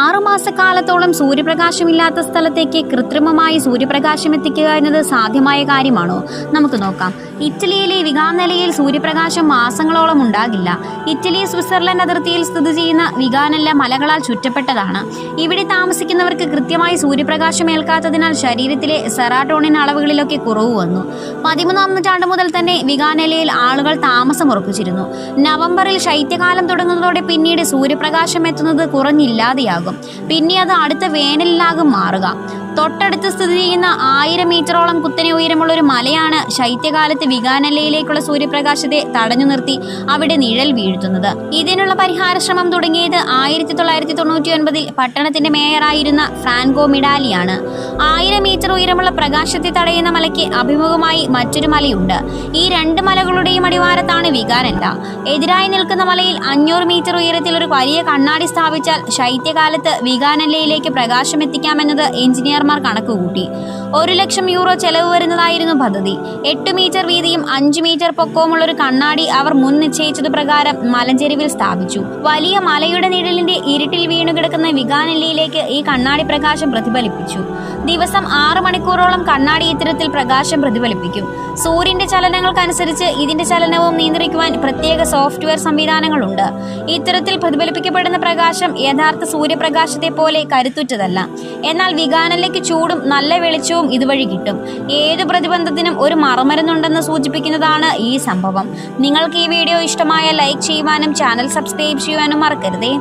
6 മാസക്കാലത്തോളം സൂര്യപ്രകാശമില്ലാത്ത സ്ഥലത്തേക്ക് കൃത്രിമമായി സൂര്യപ്രകാശം എത്തിക്കുക എന്നത് സാധ്യമായ കാര്യമാണോ? നമുക്ക് നോക്കാം. ഇറ്റലിയിലെ വിഗാനല്ലയിൽ സൂര്യപ്രകാശം മാസങ്ങളോളം ഉണ്ടാകില്ല. ഇറ്റലി സ്വിറ്റ്സർലൻഡ് അതിർത്തിയിൽ സ്ഥിതി ചെയ്യുന്ന വിഗാനല്ല മലകളാൽ ചുറ്റപ്പെട്ടതാണ്. ഇവിടെ താമസിക്കുന്നവർക്ക് കൃത്യമായി സൂര്യപ്രകാശം ഏൽക്കാത്തതിനാൽ ശരീരത്തിലെ സെറാട്ടോണിൻ അളവുകളിലൊക്കെ കുറവ് വന്നു. 13-ാം നൂറ്റാണ്ട് മുതൽ തന്നെ വിഗാനല്ലയിൽ ആളുകൾ താമസമുറപ്പിച്ചിരുന്നു. നവംബറിൽ ശൈത്യകാലം തുടങ്ങുന്നതോടെ പിന്നീട് സൂര്യപ്രകാശം എത്തുന്നത് കുറഞ്ഞില്ലാതെയാകും. പിന്നെ അത് അടുത്ത വേനലിലാകും മാറുക. തൊട്ടടുത്ത് സ്ഥിതി ചെയ്യുന്ന 1000 മീറ്ററോളം കുത്തനെ ഉയരമുള്ള ഒരു മലയാണ് ശൈത്യകാലത്ത് വിഗാനല്ലയിലേക്കുള്ള സൂര്യപ്രകാശത്തെ തടഞ്ഞു നിർത്തി അവിടെ നിഴൽ വീഴ്ത്തുന്നത്. ഇതിനുള്ള പരിഹാരശ്രമം തുടങ്ങിയത് 1999-ൽ പട്ടണത്തിന്റെ മേയറായിരുന്ന ഫ്രാൻകോ മിഡാലിയാണ്. 1000 മീറ്റർ ഉയരമുള്ള പ്രകാശത്തെ തടയുന്ന മലയ്ക്ക് അഭിമുഖമായി മറ്റൊരു മലയുണ്ട്. ഈ രണ്ട് മലകളുടെയും അടിവാരത്താണ് വിഗാനല്ല. എതിരായി നിൽക്കുന്ന മലയിൽ 500 മീറ്റർ ഉയരത്തിൽ ഒരു വലിയ കണ്ണാടി സ്ഥാപിച്ചാൽ ശൈത്യകാലത്ത് വിഗാനല്ലയിലേക്ക് പ്രകാശം എത്തിക്കാമെന്നത് എഞ്ചിനീയർ കണക്കുകൂട്ടി. 1 ലക്ഷം യൂറോ ചെലവ് വരുന്നതായിരുന്നു പദ്ധതി. 8 മീറ്റർ വീതിയും 5 മീറ്റർ പൊക്കവുമുള്ള ഒരു കണ്ണാടി അവർ മുൻ നിശ്ചയിച്ചത് പ്രകാരം മലഞ്ചെരുവിൽ സ്ഥാപിച്ചു. വലിയ മലയുടെ നിഴലിന്റെ ഇരുട്ടിൽ വീണുകിടക്കുന്ന വിഗാനല്ലയിലേക്ക് ഈ കണ്ണാടി പ്രകാശം പ്രതിഫലിപ്പിച്ചു. ദിവസം 6 മണിക്കൂറോളം കണ്ണാടി ഇത്തരത്തിൽ പ്രകാശം പ്രതിഫലിപ്പിക്കും. സൂര്യന്റെ ചലനങ്ങൾക്കനുസരിച്ച് ഇതിന്റെ ചലനവും നിയന്ത്രിക്കുവാൻ പ്രത്യേക സോഫ്റ്റ്വെയർ സംവിധാനങ്ങളുണ്ട്. ഇത്തരത്തിൽ പ്രതിഫലിപ്പിക്കപ്പെടുന്ന പ്രകാശം യഥാർത്ഥ സൂര്യപ്രകാശത്തെ പോലെ കരുത്തുറ്റതല്ല. എന്നാൽ വിഗാനല്ലയ്ക്ക് ചൂടും നല്ല വെളിച്ചവും ഇതുവഴി കിട്ടും. ഏതു പ്രതിബന്ധത്തിനും ഒരു മറുമരുന്നുണ്ടെന്ന് സൂചിപ്പിക്കുന്നതാണ് ഈ സംഭവം. നിങ്ങൾക്ക് ഈ വീഡിയോ ഇഷ്ടമായ ലൈക്ക് ചെയ്യുവാനും ചാനൽ സബ്സ്ക്രൈബ് ചെയ്യുവാനും മറക്കരുതേ.